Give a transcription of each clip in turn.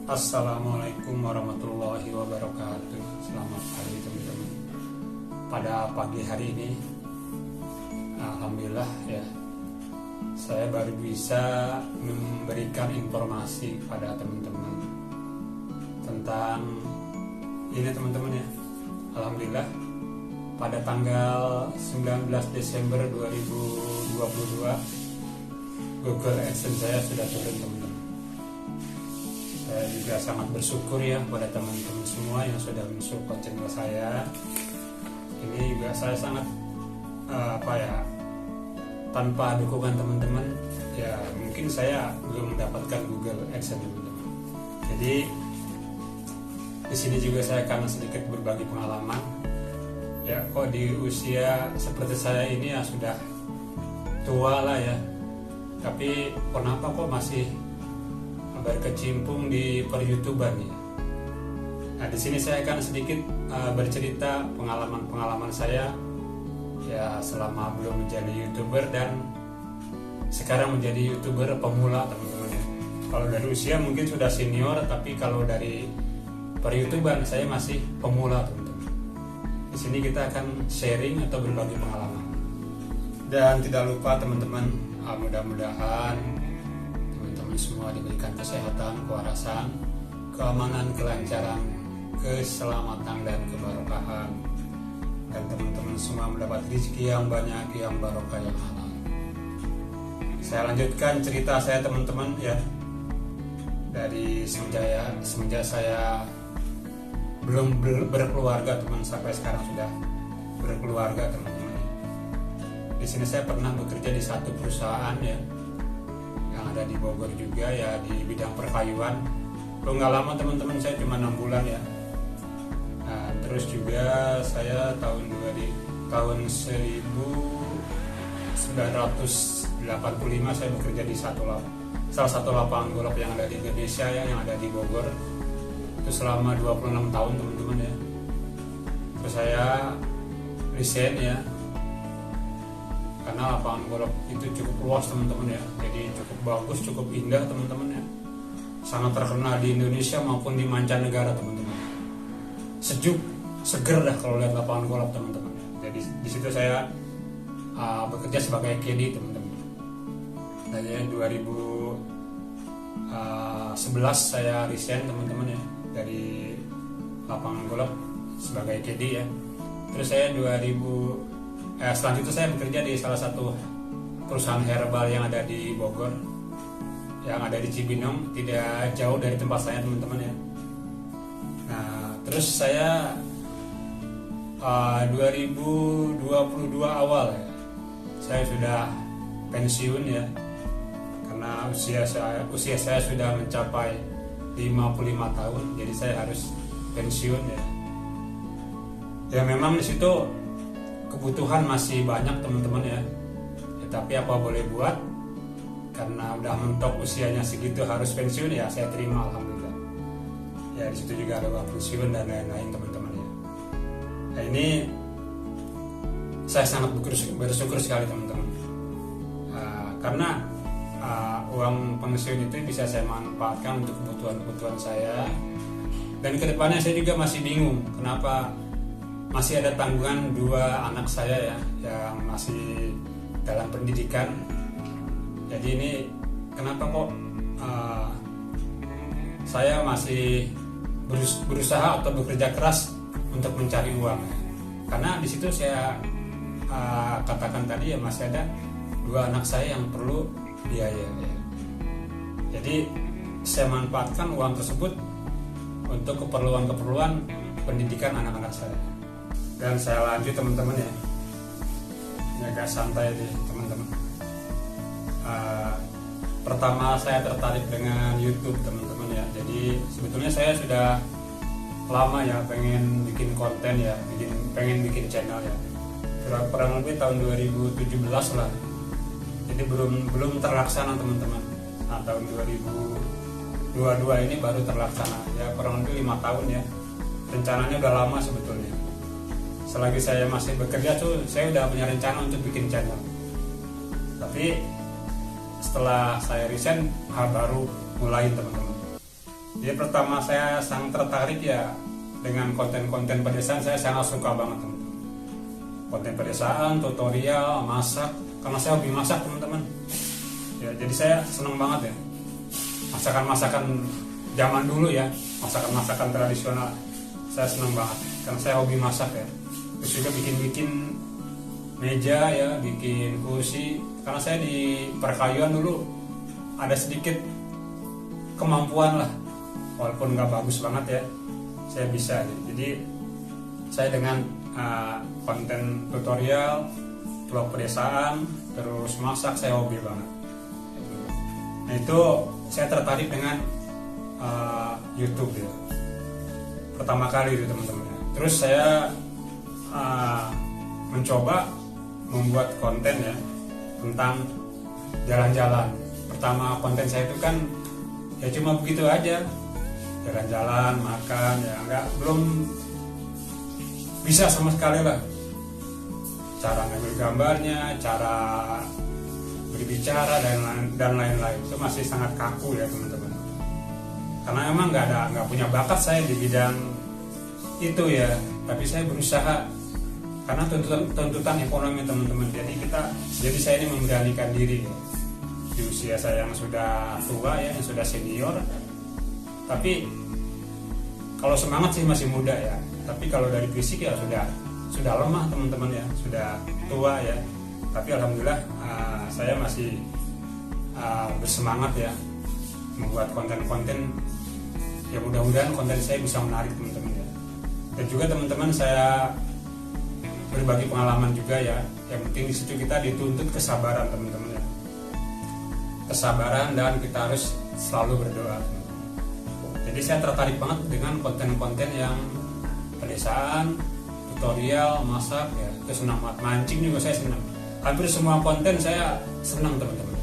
Assalamualaikum warahmatullahi wabarakatuh. Selamat pagi teman-teman. Pada pagi hari ini, alhamdulillah ya, saya baru bisa memberikan informasi pada teman-teman tentang ini teman-teman ya. Alhamdulillah pada tanggal 19 Desember 2022 Google AdSense saya sudah turun teman-teman. Saya juga sangat bersyukur ya pada teman-teman semua yang sudah mensupport channel saya. Ini juga saya sangat tanpa dukungan teman-teman ya mungkin saya belum mendapatkan Google AdSense teman-teman. Jadi di sini juga saya akan sedikit berbagi pengalaman. Ya kok di usia seperti saya ini ya sudah tua lah ya. Tapi kenapa kok masih berkecimpung di per-YouTuber nih. Nah, di sini saya akan sedikit bercerita pengalaman saya ya selama belum menjadi YouTuber dan sekarang menjadi YouTuber pemula teman-teman ya. Kalau dari usia mungkin sudah senior, tapi kalau dari per-YouTuber saya masih pemula teman-teman. Di sini kita akan sharing atau berbagi pengalaman. Dan tidak lupa teman-teman, mudah-mudahan semua diberikan kesehatan, kewarasan, keamanan, kelancaran, keselamatan dan keberkahan, dan teman-teman semua mendapat rezeki yang banyak, yang barokah, yang halal. Saya lanjutkan cerita saya teman-teman ya, dari semenjak saya belum berkeluarga teman, sampai sekarang sudah berkeluarga teman-teman. Di sini saya pernah bekerja di satu perusahaan ya yang ada di Bogor juga ya, di bidang perkayuan. Nggak lama teman-teman, saya cuma 6 bulan ya. Nah, terus juga saya tahun 1985 saya bekerja di salah satu lapangan golf yang ada di Indonesia ya, yang ada di Bogor. Itu selama 26 tahun teman-teman ya. Terus saya resign ya, karena lapangan golf itu cukup luas teman-teman ya, jadi cukup bagus, cukup indah teman-teman ya, sangat terkenal di Indonesia maupun di mancanegara teman-teman. Sejuk, seger dah kalau lihat lapangan golf teman-teman. Jadi di situ saya bekerja sebagai caddy teman-teman. Dan 2011 saya resign teman-teman ya dari lapangan golf sebagai caddy ya. Terus saya selanjutnya saya bekerja di salah satu perusahaan herbal yang ada di Bogor, yang ada di Cibinong, tidak jauh dari tempat saya teman-teman ya. Nah, terus saya 2022 awal ya, saya sudah pensiun ya, karena usia saya sudah mencapai 55 tahun, jadi saya harus pensiun ya. Ya memang di situ kebutuhan masih banyak teman-teman ya, tapi apa boleh buat, karena udah mentok usianya segitu harus pensiun ya, saya terima alhamdulillah. Ya di situ juga ada uang pensiun dan lain-lain teman-teman ya. Nah ini saya sangat bersyukur sekali teman-teman, karena uang pensiun itu bisa saya manfaatkan untuk kebutuhan saya, dan kedepannya saya juga masih bingung kenapa masih ada tanggungan 2 anak saya ya yang masih dalam pendidikan. Jadi ini kenapa kok saya masih berusaha atau bekerja keras untuk mencari uang, karena di situ saya katakan tadi ya, masih ada 2 anak saya yang perlu biaya ya. Jadi saya manfaatkan uang tersebut untuk keperluan pendidikan anak-anak saya. Dan saya lanjut teman-teman ya, ini agak santai deh teman-teman. Pertama saya tertarik dengan YouTube teman-teman ya. Jadi sebetulnya saya sudah lama ya pengen bikin konten ya, pengen bikin channel ya, kurang lebih tahun 2017 lah. Jadi belum terlaksana teman-teman. Nah tahun 2022 ini baru terlaksana ya, kurang lebih 5 tahun ya. Rencananya udah lama sebetulnya. Selagi saya masih bekerja tuh saya udah punya rencana untuk bikin channel, tapi setelah saya resign baru mulai teman-teman. Jadi pertama saya sangat tertarik ya dengan konten-konten pedesaan. Saya sangat suka banget teman-teman. Konten pedesaan, tutorial, masak. Karena saya hobi masak teman-teman. Ya, jadi saya senang banget ya. Masakan-masakan zaman dulu ya, masakan-masakan tradisional. Saya senang banget karena saya hobi masak ya. Terus juga bikin-bikin meja ya, bikin kursi. Karena saya di perkayuan dulu ada sedikit kemampuan lah, walaupun nggak bagus banget ya, saya bisa. Jadi saya dengan konten tutorial, vlog pedesaan, terus masak, saya hobi banget. Nah itu saya tertarik dengan YouTube ya, pertama kali itu teman-teman. Terus saya mencoba membuat konten ya tentang jalan-jalan. Pertama konten saya itu kan ya cuma begitu aja, jalan-jalan, makan ya, belum bisa sama sekali lah cara ngambil gambarnya, cara berbicara dan lain-lain. Itu masih sangat kaku ya teman-teman, karena emang nggak punya bakat saya di bidang itu ya. Tapi saya berusaha karena tuntutan ekonomi teman-teman. Jadi saya ini memberanikan diri ya. Di usia saya yang sudah tua ya, yang sudah senior. Tapi kalau semangat sih masih muda ya. Tapi kalau dari fisik ya sudah lemah teman-teman ya, sudah tua ya. Tapi alhamdulillah saya masih bersemangat ya membuat konten-konten. Ya mudah-mudahan konten saya bisa menarik teman-teman ya. Dan juga teman-teman saya berbagi pengalaman juga ya. Yang penting di situ kita dituntut kesabaran teman-teman ya. Kesabaran, dan kita harus selalu berdoa. Jadi saya tertarik banget dengan konten-konten yang pedesaan, tutorial, masak ya. Itu senang banget. Mancing juga saya senang. Hampir semua konten saya senang teman-teman.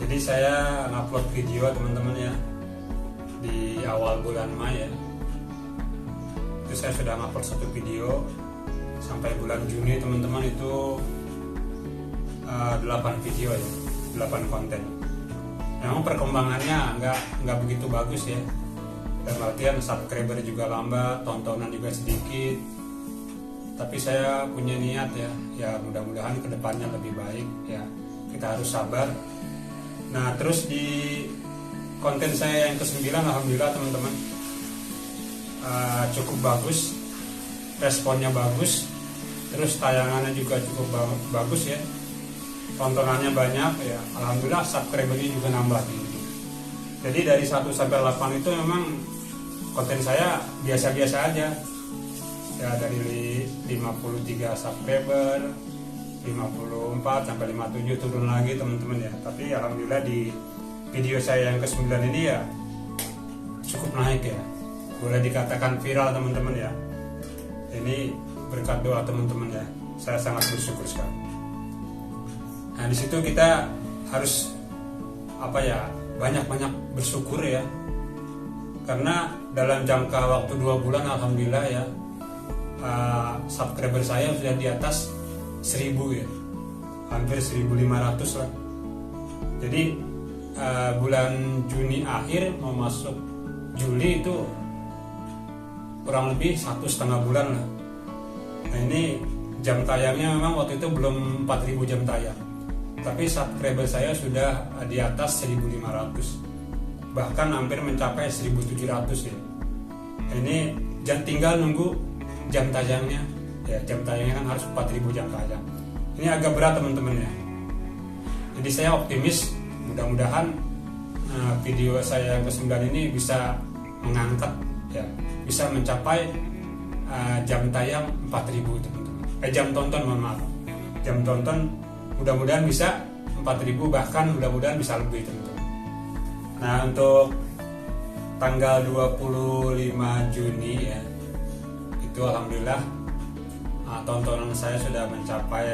Jadi saya ngupload video teman-teman ya di awal bulan Mei ya. Itu saya sudah ngupload satu video. Sampai bulan Juni teman-teman itu 8 video ya, 8 konten. Memang perkembangannya nggak begitu bagus ya. Dalam artian subscriber juga lambat, tontonan juga sedikit. Tapi saya punya niat ya mudah-mudahan kedepannya lebih baik ya. Kita harus sabar. Nah terus di konten saya yang ke-9 alhamdulillah teman-teman cukup bagus, responnya bagus, terus tayangannya juga cukup bagus ya. Tontonannya banyak ya, alhamdulillah subscribernya juga nambah gitu. Jadi dari 1 sampai 8 itu memang konten saya biasa-biasa aja ya, dari 53 subscriber, 54 sampai 57 turun lagi teman-teman ya. Tapi alhamdulillah di video saya yang ke-9 ini ya cukup naik ya, boleh dikatakan viral teman-teman ya. Ini berkat doa teman-teman ya, saya sangat bersyukur sekali. Nah di situ kita harus banyak-banyak bersyukur ya, karena dalam jangka waktu 2 bulan alhamdulillah ya subscriber saya sudah di atas 1000 ya, hampir 1500 lah. Jadi bulan Juni akhir mau masuk Juli itu kurang lebih 1,5 bulan lah. Nah ini jam tayangnya memang waktu itu belum 4000 jam tayang, tapi subscriber saya sudah di atas 1500, bahkan hampir mencapai 1700 ya. Ini tinggal nunggu jam tayangnya ya. Jam tayangnya kan harus 4000 jam tayang. Ini agak berat teman-teman ya. Jadi saya optimis mudah-mudahan video saya yang ke-9 ini bisa mengangkat ya, bisa mencapai jam tayang 4000 teman-teman. Jam tonton mohon maaf. Jam tonton mudah-mudahan bisa 4000, bahkan mudah-mudahan bisa lebih teman-teman. Nah untuk tanggal 25 Juni ya, itu alhamdulillah tontonan saya sudah mencapai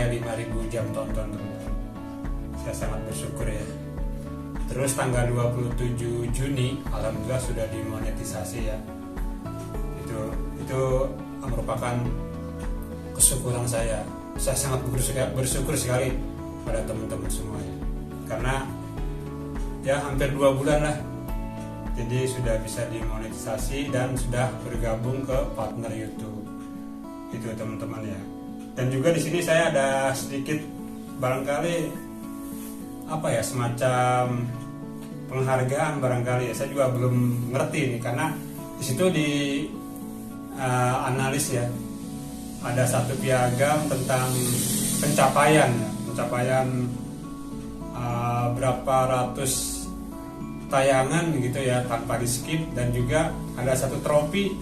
5000 jam tonton teman-teman. Saya sangat bersyukur ya. Terus tanggal 27 Juni alhamdulillah sudah dimonetisasi ya. Itu merupakan kesyukuran saya. Saya sangat bersyukur sekali pada teman-teman semuanya, karena ya hampir 2 bulan lah Jadi sudah bisa dimonetisasi dan sudah bergabung ke partner YouTube. Itu teman-teman ya. Dan juga di sini saya ada sedikit barangkali semacam penghargaan barangkali ya. Saya juga belum ngerti nih, karena di situ di analis ya, ada satu piagam tentang pencapaian berapa ratus tayangan gitu ya tanpa di skip, dan juga ada satu trofi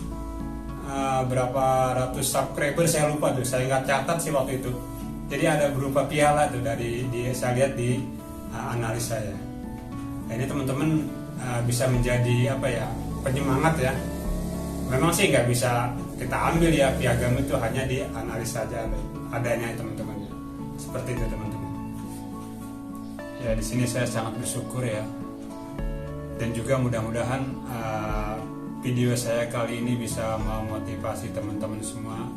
berapa ratus subscriber, saya lupa tuh, saya nggak catat sih waktu itu. Jadi ada berupa piala tuh saya lihat di analis saya. Nah, ini teman-teman bisa menjadi penyemangat ya. Memang sih nggak bisa kita ambil ya piagam itu, hanya di analis saja adanya teman-teman ya. Seperti itu teman-teman. Ya di sini saya sangat bersyukur ya. Dan juga mudah-mudahan video saya kali ini bisa memotivasi teman-teman semua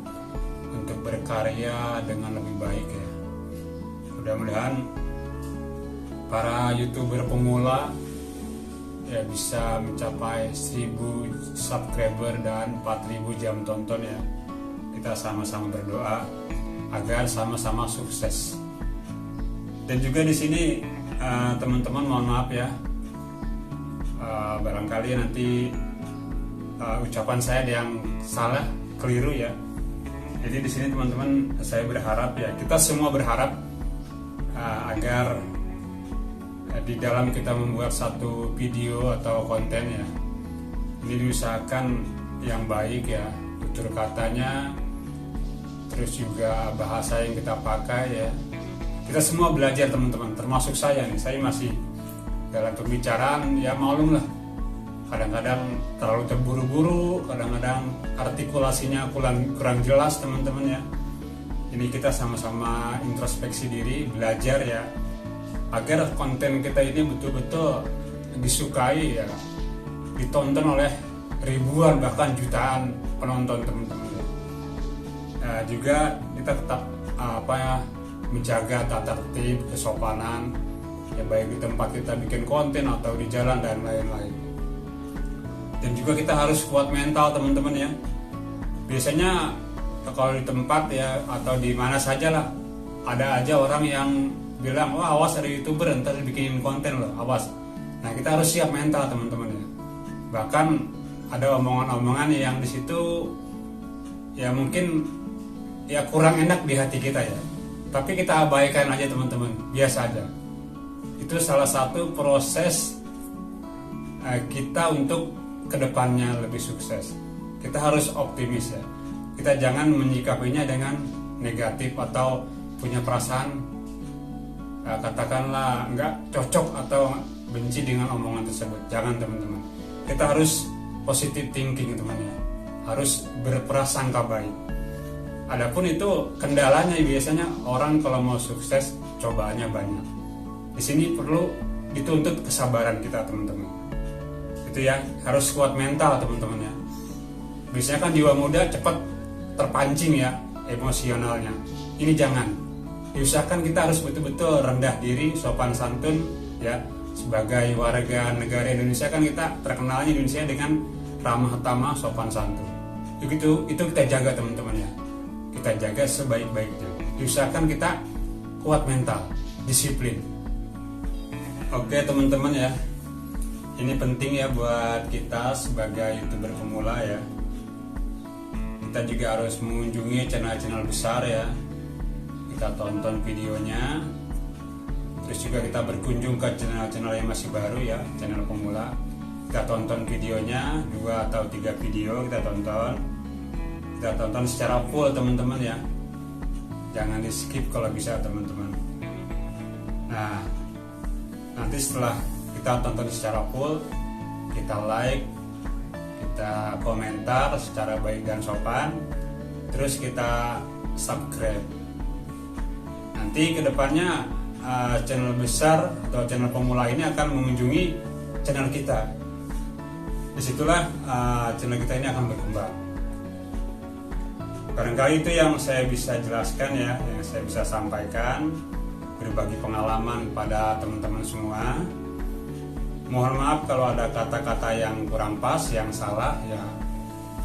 untuk berkarya dengan lebih baik ya. Mudah-mudahan para YouTuber pemula ya bisa mencapai 1000 subscriber dan 4000 jam tonton ya. Kita sama-sama berdoa agar sama-sama sukses. Dan juga di sini teman-teman mohon maaf ya. Barangkali nanti ucapan saya ada yang salah, keliru ya. Jadi di sini teman-teman saya berharap ya, kita semua berharap agar di dalam kita membuat satu video atau konten ya, ini diusahakan yang baik ya, tutur katanya, terus juga bahasa yang kita pakai ya. Kita semua belajar teman-teman, termasuk saya nih, saya masih dalam pembicaraan ya, maklum lah, kadang-kadang terlalu terburu-buru, kadang-kadang artikulasinya kurang jelas teman-teman ya. Ini kita sama-sama introspeksi diri, belajar ya, agar konten kita ini betul-betul disukai ya, ditonton oleh ribuan bahkan jutaan penonton teman-teman ya. Juga kita tetap menjaga tata tertib, kesopanan ya, baik di tempat kita bikin konten atau di jalan dan lain-lain. Dan juga kita harus kuat mental teman-teman ya. Biasanya kalau di tempat ya atau di mana saja lah, ada aja orang yang bilang, wah awas ada YouTuber ntar bikin konten loh, awas. Nah kita harus siap mental teman-teman ya. Bahkan ada omongan-omongan yang di situ ya mungkin ya kurang enak di hati kita ya, tapi kita abaikan aja teman-teman, biasa aja. Itu salah satu proses kita untuk kedepannya lebih sukses. Kita harus optimis ya. Kita jangan menyikapinya dengan negatif atau punya perasaan katakanlah nggak cocok atau benci dengan omongan tersebut. Jangan teman-teman. Kita harus positive thinking teman ya. Harus berprasangka baik. Adapun itu kendalanya biasanya orang kalau mau sukses cobaannya banyak. Di sini perlu dituntut kesabaran kita teman-teman. Itu ya, harus kuat mental teman-teman ya. Biasanya kan jiwa muda cepat terpancing ya emosionalnya. Ini jangan. Diusahakan kita harus betul-betul rendah diri, sopan santun ya. Sebagai warga negara Indonesia kan kita terkenalnya Indonesia dengan ramah tamah, sopan santun. Itu kita jaga teman-teman ya. Kita jaga sebaik-baiknya. Diusahakan kita kuat mental, disiplin. Oke teman-teman ya. Ini penting ya buat kita sebagai YouTuber pemula ya. Kita juga harus mengunjungi channel-channel besar ya. Kita tonton videonya. Terus juga kita berkunjung ke channel-channel yang masih baru ya, channel pemula. Kita tonton videonya, 2 atau 3 video kita tonton. Kita tonton secara full teman-teman ya. Jangan di skip kalau bisa teman-teman. Nah, nanti setelah kita tonton secara full, kita like, kita komentar secara baik dan sopan, terus kita subscribe. Nanti kedepannya channel besar atau channel pemula ini akan mengunjungi channel kita. Disitulah channel kita ini akan berkembang. Barangkali itu yang saya bisa jelaskan ya, yang saya bisa sampaikan, berbagi pengalaman pada teman-teman semua. Mohon maaf kalau ada kata-kata yang kurang pas, yang salah ya.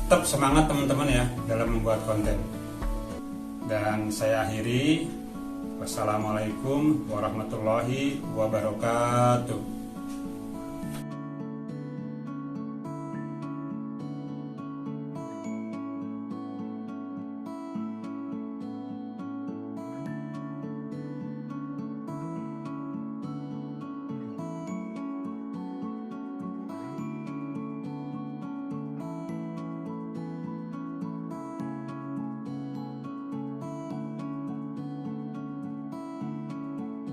Tetap semangat teman-teman ya dalam membuat konten. Dan saya akhiri. Wassalamualaikum warahmatullahi wabarakatuh.